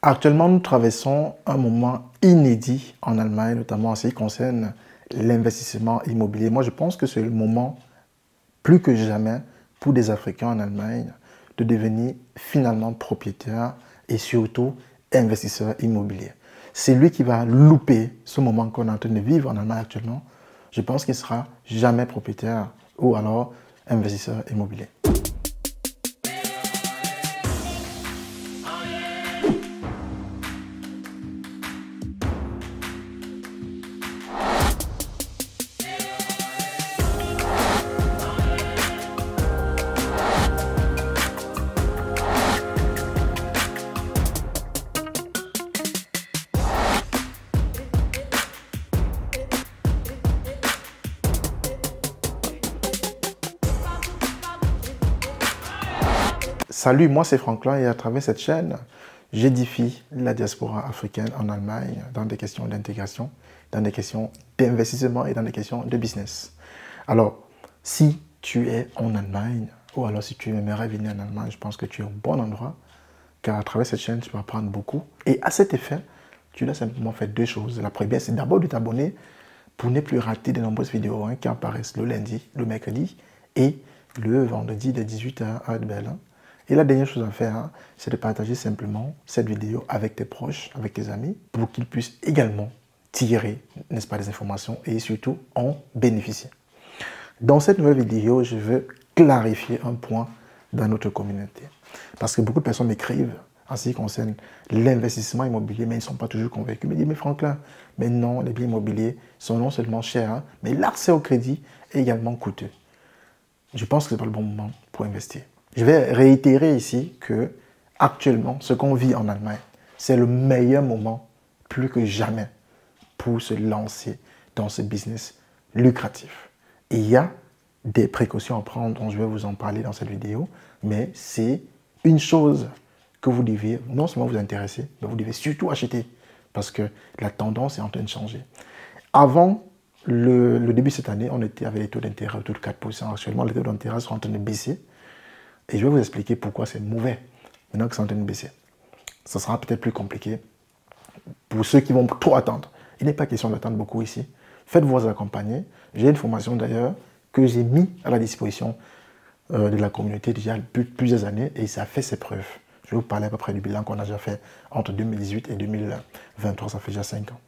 Actuellement, nous traversons un moment inédit en Allemagne, notamment en ce qui concerne l'investissement immobilier. Moi, je pense que c'est le moment, plus que jamais, pour des Africains en Allemagne, de devenir finalement propriétaires et surtout investisseurs immobiliers. C'est lui qui va louper ce moment qu'on est en train de vivre en Allemagne actuellement. Je pense qu'il ne sera jamais propriétaire ou alors investisseur immobilier. Salut, moi c'est Franklin et à travers cette chaîne, j'édifie la diaspora africaine en Allemagne dans des questions d'intégration, dans des questions d'investissement et dans des questions de business. Alors, si tu es en Allemagne ou alors si tu aimerais venir en Allemagne, je pense que tu es au bon endroit car à travers cette chaîne, tu vas apprendre beaucoup. Et à cet effet, tu dois simplement faire deux choses. La première, c'est d'abord de t'abonner pour ne plus rater de nombreuses vidéos qui apparaissent le lundi, le mercredi et le vendredi de 18 h à Berlin. Et la dernière chose à faire, c'est de partager simplement cette vidéo avec tes proches, avec tes amis, pour qu'ils puissent également tirer, n'est-ce pas, des informations et surtout en bénéficier. Dans cette nouvelle vidéo, je veux clarifier un point dans notre communauté. Parce que beaucoup de personnes m'écrivent en ce qui concerne l'investissement immobilier, mais ils ne sont pas toujours convaincus. Ils me disent, mais Franklin, mais non, les biens immobiliers sont non seulement chers, mais l'accès au crédit est également coûteux. Je pense que ce n'est pas le bon moment pour investir. Je vais réitérer ici que actuellement, ce qu'on vit en Allemagne, c'est le meilleur moment, plus que jamais, pour se lancer dans ce business lucratif. Et il y a des précautions à prendre dont je vais vous en parler dans cette vidéo, mais c'est une chose que vous devez non seulement vous intéresser, mais vous devez surtout acheter parce que la tendance est en train de changer. Avant le début de cette année, on était avec les taux d'intérêt autour de 4%. Actuellement, les taux d'intérêt sont en train de baisser. Et je vais vous expliquer pourquoi c'est mauvais maintenant que c'est en train de baisser. Ça sera peut-être plus compliqué pour ceux qui vont trop attendre. Il n'est pas question d'attendre beaucoup ici. Faites-vous accompagner. J'ai une formation d'ailleurs que j'ai mis à la disposition de la communauté déjà depuis plusieurs années et ça fait ses preuves. Je vais vous parler à peu près du bilan qu'on a déjà fait entre 2018 et 2023, ça fait déjà 5 ans.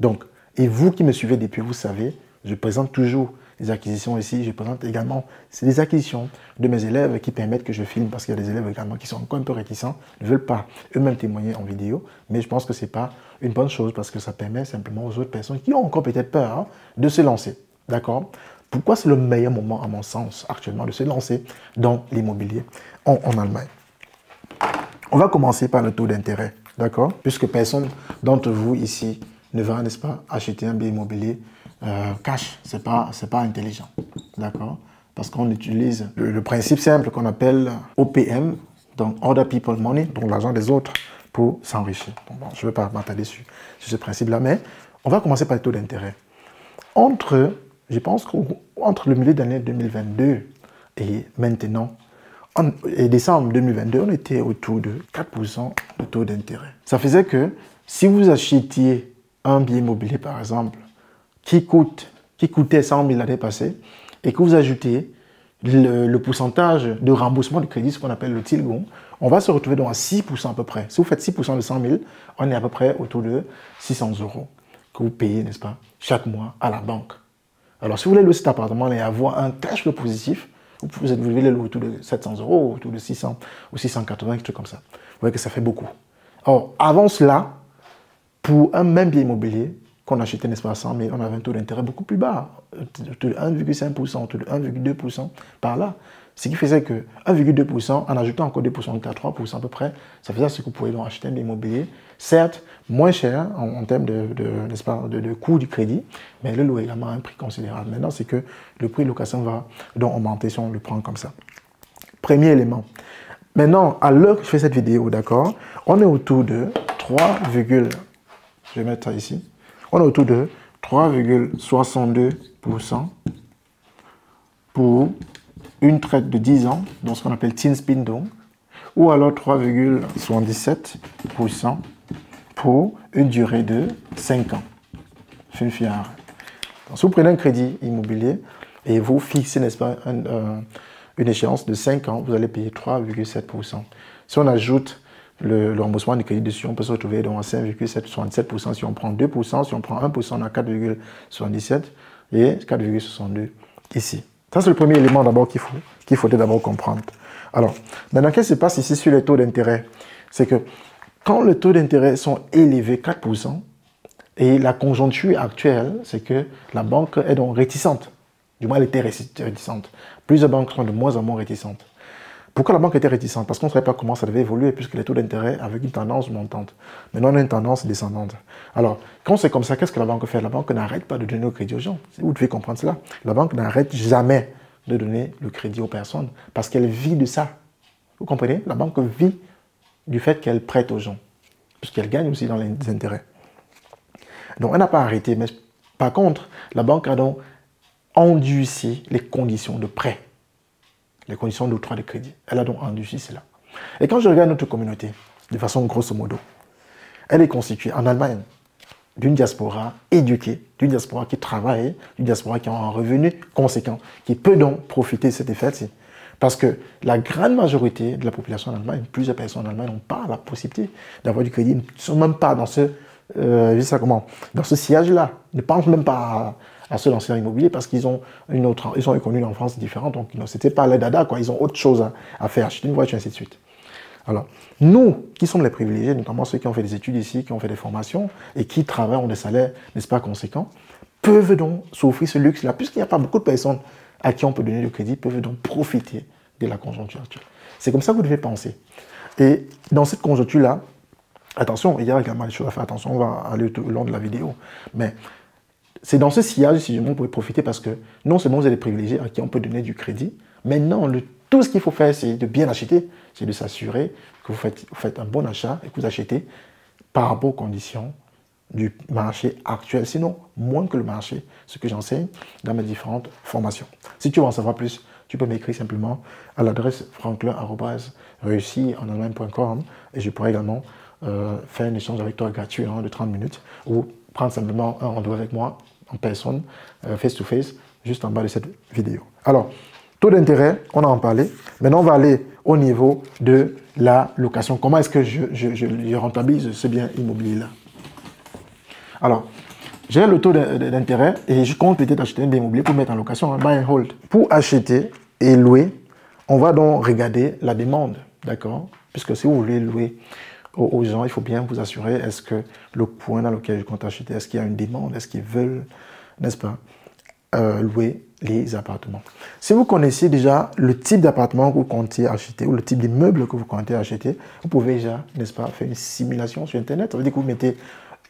Donc, et vous qui me suivez depuis, vous savez, je présente toujours les acquisitions ici. Je présente également des acquisitions de mes élèves qui permettent que je filme parce qu'il y a des élèves également qui sont encore un peu réticents, ne veulent pas eux-mêmes témoigner en vidéo. Mais je pense que ce n'est pas une bonne chose parce que ça permet simplement aux autres personnes qui ont encore peut-être peur de se lancer. D'accord? Pourquoi c'est le meilleur moment, à mon sens, actuellement, de se lancer dans l'immobilier en Allemagne? On va commencer par le taux d'intérêt. D'accord? Puisque personne d'entre vous ici ne va, n'est-ce pas, acheter un bien immobilier cash, c'est pas intelligent, d'accord? Parce qu'on utilise le principe simple qu'on appelle OPM, donc Other People Money, donc l'argent des autres, pour s'enrichir. Bon, je ne vais pas m'attarder sur ce principe-là, mais on va commencer par le taux d'intérêt. Je pense qu'entre le milieu de l'année 2022 et maintenant, et décembre 2022, on était autour de 4% de taux d'intérêt. Ça faisait que si vous achetiez un bien immobilier, par exemple, qui coûtait 100 000 l'année passée, et que vous ajoutez le pourcentage de remboursement de crédit, ce qu'on appelle le Tilgung, on va se retrouver donc à 6% à peu près. Si vous faites 6% de 100 000, on est à peu près autour de 600 € que vous payez, n'est-ce pas, chaque mois à la banque. Alors, si vous voulez louer cet appartement et avoir un cash flow positif, vous devez le louer autour de 700 €, autour de 600 ou 680, quelque chose comme ça. Vous voyez que ça fait beaucoup. Or, avant cela, pour un même bien immobilier, qu'on achetait, n'est-ce pas, à 100 000, on avait un taux d'intérêt beaucoup plus bas, autour de 1,5%, autour de 1,2% par là. Ce qui faisait que 1,2%, en ajoutant encore 2%, donc à 3% à peu près, ça faisait ce que vous pouvez donc acheter un immobilier, certes moins cher en termes n'est-ce pas, de coût du crédit, mais le loyer également a un prix considérable. Maintenant, c'est que le prix de location va donc augmenter si on le prend comme ça. Premier élément. Maintenant, à l'heure que je fais cette vidéo, d'accord, on est autour de 3, je vais mettre ça ici. On est autour de 3,62% pour une traite de 10 ans, dans ce qu'on appelle Zinsbindung, ou alors 3,77% pour une durée de 5 ans. Donc, si vous prenez un crédit immobilier et vous fixez, n'est-ce pas, une échéance de 5 ans, vous allez payer 3,7%. Si on ajoute le remboursement du crédit dessus, on peut se retrouver à 5,67%. Si on prend 2%, si on prend 1%, on a 4,77% et 4,62% ici. Ça, c'est le premier élément d'abord qu'il faudrait d'abord comprendre. Alors, maintenant, qu'est-ce qui se passe ici sur les taux d'intérêt? C'est que quand les taux d'intérêt sont élevés, 4%, et la conjoncture actuelle, c'est que la banque est donc réticente. Du moins, elle était réticente. Plusieurs banques sont de moins en moins réticentes. Pourquoi la banque était réticente? Parce qu'on ne savait pas comment ça devait évoluer, puisque les taux d'intérêt avaient une tendance montante. Maintenant, on a une tendance descendante. Alors, quand c'est comme ça, qu'est-ce que la banque fait? La banque n'arrête pas de donner le crédit aux gens. Vous devez comprendre cela. La banque n'arrête jamais de donner le crédit aux personnes, parce qu'elle vit de ça. Vous comprenez? La banque vit du fait qu'elle prête aux gens, puisqu'elle gagne aussi dans les intérêts. Donc, elle n'a pas arrêté. Mais par contre, la banque a donc endurci les conditions de prêt, les conditions d'octroi de crédit. Elle a donc endurci cela. Et quand je regarde notre communauté, de façon grosso modo, elle est constituée en Allemagne d'une diaspora éduquée, d'une diaspora qui travaille, d'une diaspora qui a un revenu conséquent, qui peut donc profiter de cet effet-ci. Parce que la grande majorité de la population en Allemagne, plusieurs personnes en Allemagne n'ont pas la possibilité d'avoir du crédit, ils ne sont même pas dans ce, dans ce sillage-là, ne pensent même pas à se lancer en immobilier parce qu'ils ont connu une enfance différente, donc ce n'était pas les dada, quoi. Ils ont autre chose à faire, acheter une voiture, ainsi de suite. Alors, nous, qui sommes les privilégiés, notamment ceux qui ont fait des études ici, qui ont fait des formations et qui travaillent, ont des salaires, n'est-ce pas, conséquents, peuvent donc s'offrir ce luxe-là, puisqu'il n'y a pas beaucoup de personnes à qui on peut donner le crédit, peuvent donc profiter de la conjoncture actuelle. C'est comme ça que vous devez penser. Et dans cette conjoncture-là, attention, il y a également des choses à faire, attention, on va aller tout au long de la vidéo, mais c'est dans ce sillage, si vous pouvez profiter, parce que non seulement vous êtes des privilégiés à qui on peut donner du crédit, mais non, tout ce qu'il faut faire, c'est de bien acheter, c'est de s'assurer que vous faites un bon achat et que vous achetez par rapport aux conditions du marché actuel, sinon moins que le marché, ce que j'enseigne dans mes différentes formations. Si tu veux en savoir plus, tu peux m'écrire simplement à l'adresse franklin@réussirenallemagne.com et je pourrai également faire un échange avec toi gratuit de 30 minutes ou prendre simplement un rendez-vous avec moi en personne, face to face, juste en bas de cette vidéo. Alors, taux d'intérêt, on en a parlé. Maintenant, on va aller au niveau de la location. Comment est-ce que je rentabilise ce bien immobilier-là? Alors, j'ai le taux d'intérêt et je compte peut-être acheter un bien immobilier pour mettre en location, buy and hold. Pour acheter et louer, on va donc regarder la demande, d'accord? Puisque si vous voulez louer aux gens, il faut bien vous assurer, est-ce que le point dans lequel je compte acheter, est-ce qu'il y a une demande, est-ce qu'ils veulent, n'est-ce pas, louer les appartements. Si vous connaissez déjà le type d'appartement que vous comptez acheter ou le type d'immeuble que vous comptez acheter, vous pouvez déjà, n'est-ce pas, faire une simulation sur Internet. Ça veut dire que vous mettez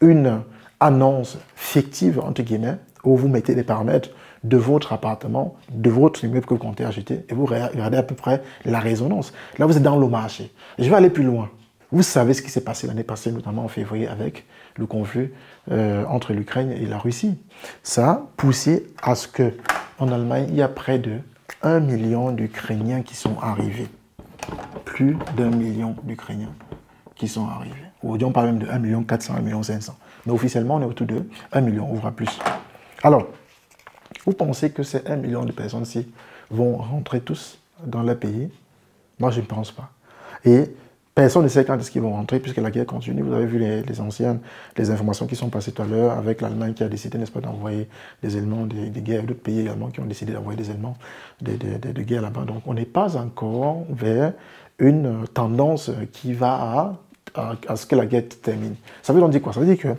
une annonce fictive, entre guillemets, où vous mettez les paramètres de votre appartement, de votre immeuble que vous comptez acheter, et vous regardez à peu près la résonance. Là, vous êtes dans le marché. Je vais aller plus loin. Vous savez ce qui s'est passé l'année passée, notamment en février, avec le conflit entre l'Ukraine et la Russie. Ça a poussé à ce qu'en Allemagne, il y a près de 1 million d'Ukrainiens qui sont arrivés. Plus d'1 million d'Ukrainiens qui sont arrivés. Aujourd'hui, on parle même de 1 400 000, 1 500 000. Mais officiellement, on est autour de 1 million, on voit plus. Alors, vous pensez que ces 1 million de personnes-ci vont rentrer tous dans leur pays? Moi, je ne pense pas. Et personne ne sait quand est-ce qu'ils vont rentrer, puisque la guerre continue. Vous avez vu les informations qui sont passées tout à l'heure avec l'Allemagne qui a décidé, n'est-ce pas, d'envoyer des éléments de guerre, d'autres pays également qui ont décidé d'envoyer des éléments de guerre là-bas. Donc, on n'est pas encore vers une tendance qui va à ce que la guerre termine. Ça veut donc dire quoi? Ça veut dire que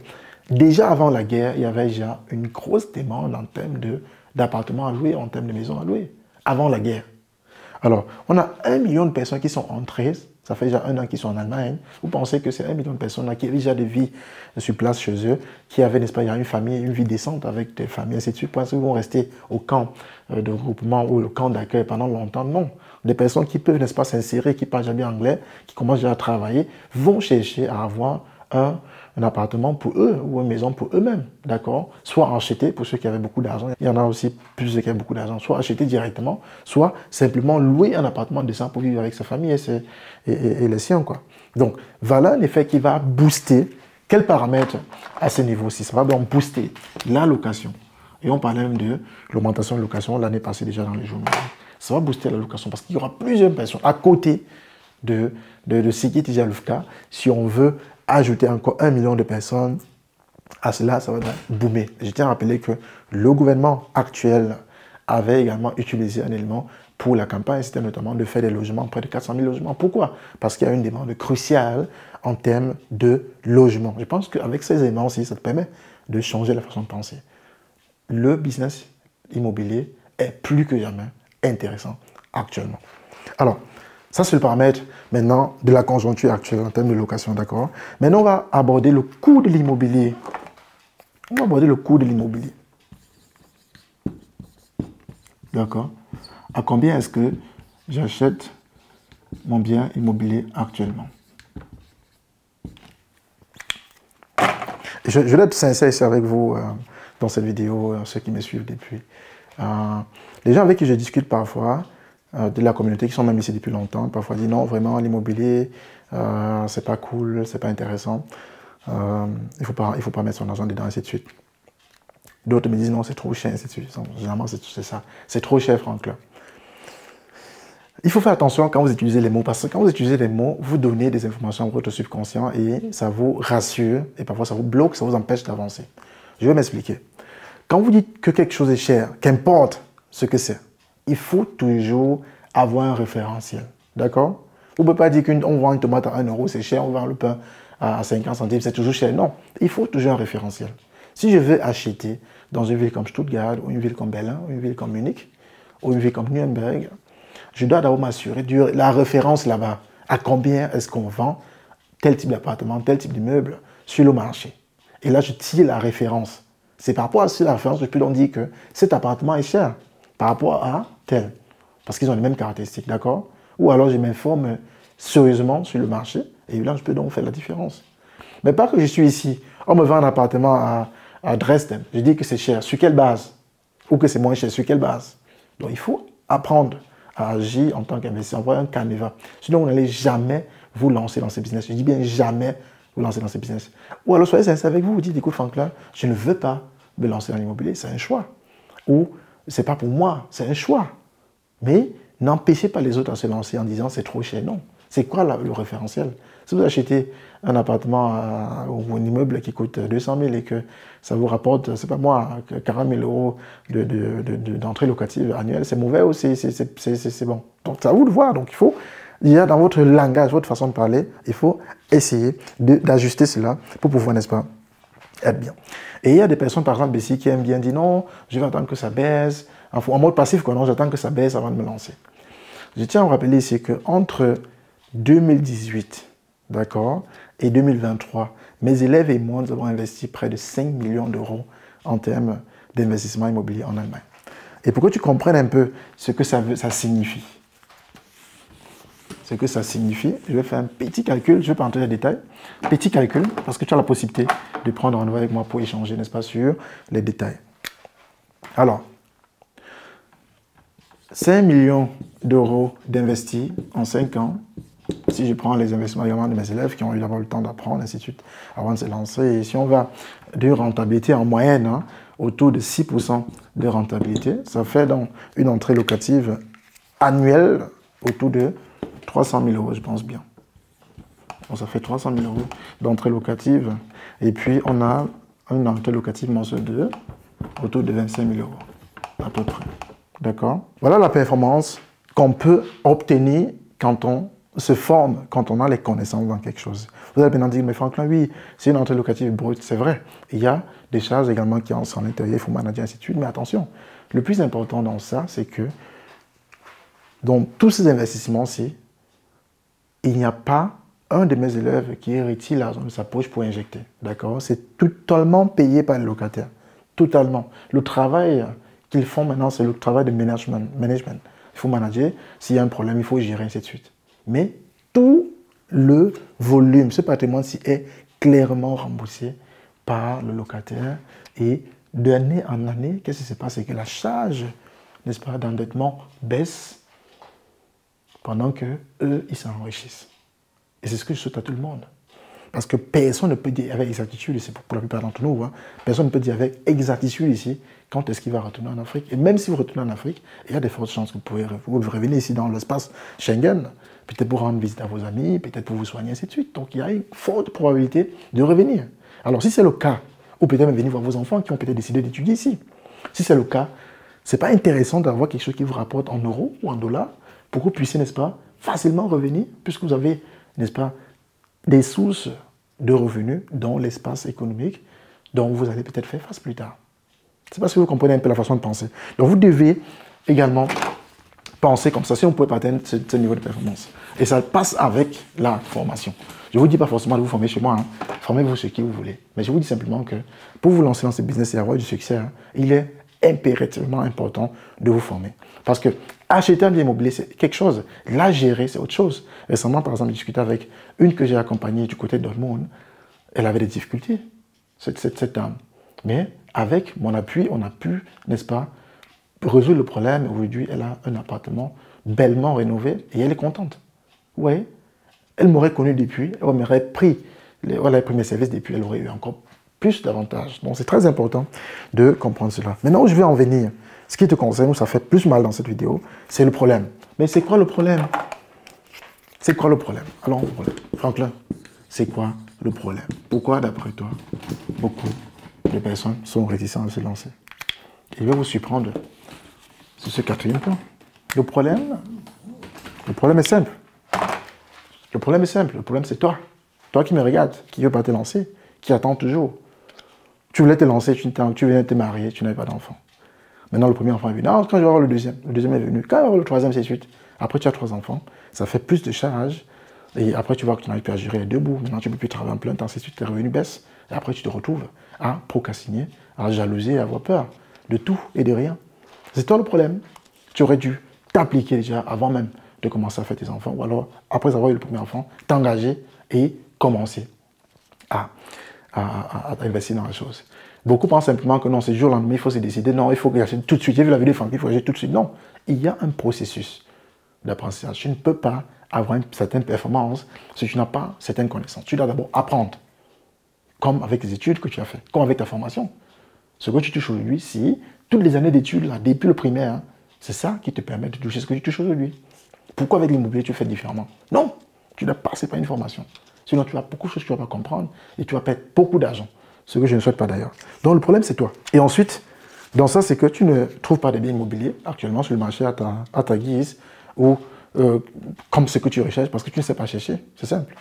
déjà avant la guerre, il y avait déjà une grosse demande en termes d'appartements à louer, en termes de maisons à louer, avant la guerre. Alors, on a 1 million de personnes qui sont entrées, ça fait déjà 1 an qu'ils sont en Allemagne. Vous pensez que c'est 1 million de personnes qui avaient déjà des vies sur place chez eux, qui avaient, n'est-ce pas, une famille, une vie décente avec des familles, ainsi de suite. Parce qu'ils vont rester au camp de regroupement ou au camp d'accueil pendant longtemps? Non. Des personnes qui peuvent, n'est-ce pas, s'insérer, qui parlent jamais anglais, qui commencent déjà à travailler, vont chercher à avoir un appartement pour eux ou une maison pour eux-mêmes, d'accord? Soit acheter pour ceux qui avaient beaucoup d'argent, il y en a aussi plus qui avaient beaucoup d'argent, soit acheter directement, soit simplement louer un appartement décent pour vivre avec sa famille et les siens, quoi. Donc, voilà un effet qui va booster Quels paramètres à ce niveau-ci? Ça va donc booster la location. Et on parlait même de l'augmentation de location l'année passée déjà dans les journaux. Ça va booster la location parce qu'il y aura plusieurs personnes à côté de ce qui est déjà le cas. Si on veut ajouter encore 1 million de personnes à cela, ça va boomer. Je tiens à rappeler que le gouvernement actuel avait également utilisé un élément pour la campagne, c'était notamment de faire des logements, près de 400 000 logements. Pourquoi? Parce qu'il y a une demande cruciale en termes de logement. Je pense qu'avec ces éléments aussi, ça te permet de changer la façon de penser. Le business immobilier est plus que jamais intéressant actuellement. Alors, ça c'est le paramètre maintenant de la conjoncture actuelle en termes de location, d'accord? Maintenant, on va aborder le coût de l'immobilier. On va aborder le coût de l'immobilier. D'accord? À combien est-ce que j'achète mon bien immobilier actuellement? Je vais être sincère ici avec vous dans cette vidéo, ceux qui me suivent depuis. Les gens avec qui je discute parfois, de la communauté, qui sont même ici depuis longtemps, parfois disent non, vraiment, l'immobilier, c'est pas cool, c'est pas intéressant. Il faut pas mettre son argent dedans, ainsi de suite. D'autres me disent non, c'est trop cher, ainsi de suite. Généralement, c'est ça. C'est trop cher, Franklin. Il faut faire attention quand vous utilisez les mots, parce que quand vous utilisez les mots, vous donnez des informations à votre subconscient et ça vous rassure, et parfois ça vous bloque, ça vous empêche d'avancer. Je vais m'expliquer. Quand vous dites que quelque chose est cher, qu'importe ce que c'est, il faut toujours avoir un référentiel. D'accord? Vous ne pouvez pas dire qu'on vend une tomate à 1 euro, c'est cher, on vend le pain à 50 centimes, c'est toujours cher. Non, il faut toujours un référentiel. Si je veux acheter dans une ville comme Stuttgart, ou une ville comme Berlin, ou une ville comme Munich, ou une ville comme Nuremberg, je dois d'abord m'assurer de la référence là-bas. À combien est-ce qu'on vend tel type d'appartement, tel type d'immeuble sur le marché? Et là, je tire la référence. C'est par rapport à la référence que je peux donc dire que cet appartement est cher par rapport à tel. Parce qu'ils ont les mêmes caractéristiques, d'accord? Ou alors je m'informe sérieusement sur le marché et là, je peux donc faire la différence. Mais pas que je suis ici, on me vend un appartement à Dresden, je dis que c'est cher. Sur quelle base? Ou que c'est moins cher, sur quelle base? Donc, il faut apprendre à agir en tant qu'investisseur, avoir un canevas. Sinon, vous n'allez jamais vous lancer dans ce business. Je dis bien jamais vous lancer dans ce business. Ou alors, soyez sincère avec vous, vous dites, écoute Franklin, je ne veux pas me lancer dans l'immobilier, c'est un choix. Ou, c'est pas pour moi, c'est un choix. Mais n'empêchez pas les autres à se lancer en disant, c'est trop cher. Non. C'est quoi le référentiel? Si vous achetez un appartement ou un immeuble qui coûte 200 000 et que ça vous rapporte, c'est pas moi, 40 000 euros d'entrée locative annuelle, c'est mauvais ou c'est bon. Donc, c'est à vous de voir. Donc, il faut, dans votre langage, votre façon de parler, il faut essayer d'ajuster cela pour pouvoir, n'est-ce pas, être bien. Et il y a des personnes, par exemple, ici, qui aiment bien dire non, je vais attendre que ça baisse. En mode passif, quoi, non, j'attends que ça baisse avant de me lancer. Je tiens à vous rappeler ici qu'entre 2018, d'accord, et 2023, mes élèves et moi, nous avons investi près de 5 millions d'euros en termes d'investissement immobilier en Allemagne. Et pour que tu comprennes un peu ce que ça signifie, je vais faire un petit calcul, je ne vais pas entrer dans les détails, petit calcul, parce que tu as la possibilité de prendre rendez-vous avec moi pour échanger, n'est-ce pas, sur les détails. Alors, 5 millions d'euros d'investis en 5 ans, si je prends les investissements également de mes élèves qui ont eu d'abord le temps d'apprendre, ainsi de suite, avant de se lancer, et si on va de rentabilité en moyenne, autour de 6% de rentabilité, ça fait donc une entrée locative annuelle autour de 300 000 euros, je pense bien. Donc ça fait 300 000 euros d'entrée locative, et puis on a une entrée locative mensuelle autour de 25 000 euros, à peu près. D'accord? Voilà la performance qu'on peut obtenir quand on se forme, quand on a les connaissances dans quelque chose. Vous allez maintenant dire, mais Franklin, oui, c'est une entrée locative brute, c'est vrai. Il y a des charges également qui sont à l'intérieur, il faut manager, ainsi de suite. Mais attention, le plus important dans ça, c'est que dans tous ces investissements-ci, il n'y a pas un de mes élèves qui retire l'argent de sa poche pour injecter. D'accord? C'est totalement payé par le locataire. Totalement. Le travail qu'ils font maintenant, c'est le travail de management. Il faut manager. S'il y a un problème, il faut gérer, ainsi de suite. Mais tout le volume, ce patrimoine-ci est clairement remboursé par le locataire. Et d'année en année, qu'est-ce qui se passe? C'est que la charge, n'est-ce pas, d'endettement baisse pendant que eux, ils s'enrichissent. Et c'est ce que je souhaite à tout le monde. Parce que personne ne peut dire avec exactitude, et c'est pour la plupart d'entre nous, hein, personne ne peut dire avec exactitude ici quand est-ce qu'il va retourner en Afrique. Et même si vous retournez en Afrique, il y a de fortes chances que vous revenez ici dans l'espace Schengen, peut-être pour rendre visite à vos amis, peut-être pour vous soigner, ainsi de suite. Donc il y a une forte probabilité de revenir. Alors si c'est le cas, ou peut-être même venir voir vos enfants qui ont peut-être décidé d'étudier ici. Si c'est le cas, ce n'est pas intéressant d'avoir quelque chose qui vous rapporte en euros ou en dollars pour que vous puissiez, n'est-ce pas, facilement revenir, puisque vous avez, n'est-ce pas, des sources de revenus dans l'espace économique dont vous allez peut-être faire face plus tard. C'est parce que vous comprenez un peu la façon de penser. Donc vous devez également penser comme ça, si on peut atteindre ce niveau de performance. Et ça passe avec la formation. Je ne vous dis pas forcément de vous former chez moi, hein. Formez-vous ce que vous voulez. Mais je vous dis simplement que pour vous lancer dans ce business et avoir du succès, hein, il est impérativement important de vous former. Parce que acheter un bien immobilier, c'est quelque chose. La gérer, c'est autre chose. Récemment, par exemple, j'ai discuté avec une que j'ai accompagnée du côté de Dortmund. Elle avait des difficultés, cette dame. Mais avec mon appui, on a pu, n'est-ce pas, résoudre le problème. Aujourd'hui, elle a un appartement bellement rénové et elle est contente. Vous voyez? Elle m'aurait connu depuis, elle m'aurait pris mes services depuis, elle aurait eu encore plus d'avantages. Donc c'est très important de comprendre cela. Maintenant où je vais en venir, ce qui te concerne, où ça fait plus mal dans cette vidéo, c'est le problème. Mais c'est quoi le problème? C'est quoi le problème? Alors, Franklin, c'est quoi le problème? Pourquoi, d'après toi, beaucoup de personnes sont réticentes à se lancer? Je vais vous surprendre sur ce quatrième point. Le problème est simple. Le problème est simple. Le problème, c'est toi. Toi qui me regardes, qui ne veut pas te lancer, qui attend toujours. Tu voulais te lancer, tu venais de te marier, tu n'avais pas d'enfant. Maintenant, le premier enfant est venu. Ah, quand je vais avoir le deuxième est venu. Quand je vais avoir le troisième, c'est de suite. Après, tu as 3 enfants. Ça fait plus de charges. Et après, tu vois que tu n'arrives plus à gérer les 2 bouts. Maintenant, tu ne peux plus travailler en plein temps, c'est de suite. Tes revenus baissent. Et après, tu te retrouves à procrastiner, à jalouser, à avoir peur de tout et de rien. C'est toi le problème. Tu aurais dû t'appliquer déjà avant même de commencer à faire tes enfants. Ou alors, après avoir eu le premier enfant, t'engager et commencer à investir dans la chose. Beaucoup pensent simplement que non, c'est du jour au lendemain, il faut se décider. Non, il faut que j'achète tout de suite. J'ai vu la vidéo, il faut que j'achète tout de suite. Non, il y a un processus d'apprentissage. Tu ne peux pas avoir une certaine performance si tu n'as pas certaines connaissances. Tu dois d'abord apprendre, comme avec les études que tu as fait, comme avec ta formation. Ce que tu touches aujourd'hui, si toutes les années d'études, là, depuis le primaire, hein, c'est ça qui te permet de toucher ce que tu touches aujourd'hui. Pourquoi avec l'immobilier, tu fais différemment? Non, tu dois passer par une formation. Sinon, tu as beaucoup de choses que tu ne vas pas comprendre et tu vas perdre beaucoup d'argent. Ce que je ne souhaite pas d'ailleurs. Donc, le problème, c'est toi. Et ensuite, dans ça, c'est que tu ne trouves pas de biens immobiliers actuellement sur le marché à ta guise ou comme ce que tu recherches parce que tu ne sais pas chercher. C'est simple.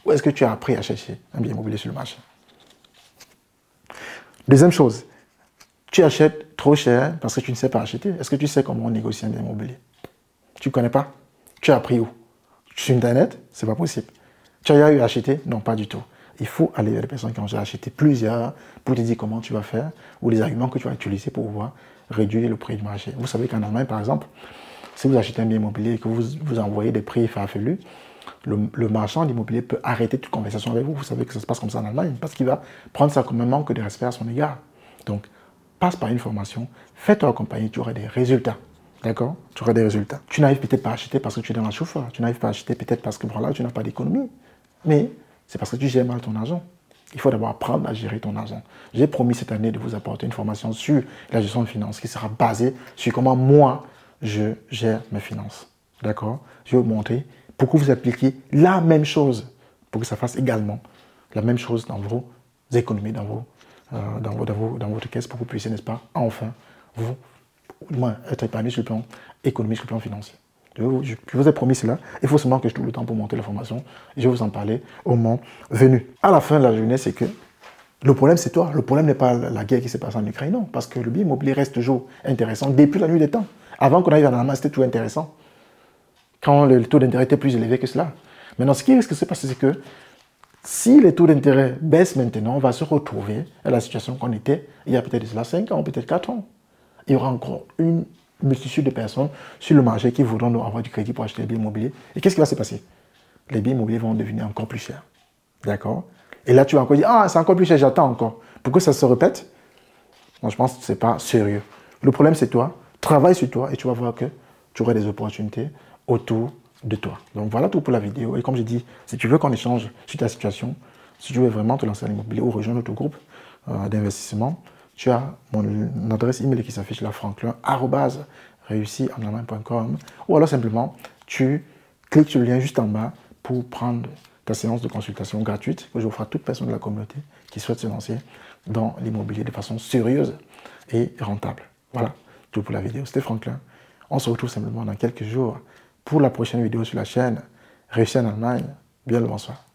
Où est-ce que tu as appris à chercher un bien immobilier sur le marché? Deuxième chose, tu achètes trop cher parce que tu ne sais pas acheter. Est-ce que tu sais comment on négocie un bien immobilier? Tu ne connais pas? Tu as appris où? Sur Internet? Ce n'est pas possible. Tu as eu à acheter? Non, pas du tout. Il faut aller vers les personnes qui ont déjà acheté plusieurs pour te dire comment tu vas faire ou les arguments que tu vas utiliser pour pouvoir réduire le prix du marché. Vous savez qu'en Allemagne, par exemple, si vous achetez un bien immobilier et que vous envoyez des prix farfelus, le marchand d'immobilier peut arrêter toute conversation avec vous. Vous savez que ça se passe comme ça en Allemagne parce qu'il va prendre ça comme un manque de respect à son égard. Donc, passe par une formation, fais-toi accompagner, tu auras des résultats. D'accord? Tu auras des résultats. Tu n'arrives peut-être pas à acheter parce que tu es dans la chauffe. Tu n'arrives pas à acheter peut-être parce que voilà, tu n'as pas d'économie. Mais c'est parce que tu gères mal ton argent. Il faut d'abord apprendre à gérer ton argent. J'ai promis cette année de vous apporter une formation sur la gestion de finances qui sera basée sur comment moi, je gère mes finances. D'accord? Je vais vous montrer pour que vous appliquiez la même chose, pour que ça fasse également la même chose dans vos économies, dans votre caisse, pour que vous puissiez, n'est-ce pas, enfin, être épargné sur le plan économique, sur le plan financier. Je vous ai promis cela. Il faut seulement que je trouve le temps pour monter la formation. Et je vais vous en parler au moment venu. À la fin de la journée, c'est que le problème, c'est toi. Le problème n'est pas la guerre qui s'est passée en Ukraine, non. Parce que le bien immobilier reste toujours intéressant depuis la nuit des temps. Avant qu'on arrive en Allemagne, c'était toujours intéressant. Quand le taux d'intérêt était plus élevé que cela. Maintenant, ce qui risque de se passer, c'est que si les taux d'intérêt baissent maintenant, on va se retrouver à la situation qu'on était il y a peut-être 5 ans, peut-être 4 ans. Il y aura encore une multitude de personnes sur le marché qui voudront avoir du crédit pour acheter des biens immobiliers. Et qu'est-ce qui va se passer? Les biens immobiliers vont devenir encore plus chers. D'accord? Et là, tu vas encore dire, ah, c'est encore plus cher, j'attends encore. Pour que ça se répète, moi, je pense que ce n'est pas sérieux. Le problème, c'est toi. Travaille sur toi et tu vas voir que tu auras des opportunités autour de toi. Donc, voilà tout pour la vidéo. Et comme je dis, si tu veux qu'on échange sur ta situation, Si tu veux vraiment te lancer dans l'immobilier ou rejoindre notre groupe d'investissement, tu as mon adresse email qui s'affiche là, franklin@réussirenallemagne.com, ou alors simplement, tu cliques sur le lien juste en bas pour prendre ta séance de consultation gratuite que j'offre à toute personne de la communauté qui souhaite se lancer dans l'immobilier de façon sérieuse et rentable. Voilà, tout pour la vidéo. C'était Franklin. On se retrouve simplement dans quelques jours pour la prochaine vidéo sur la chaîne Réussir en Allemagne. Bien le bonsoir.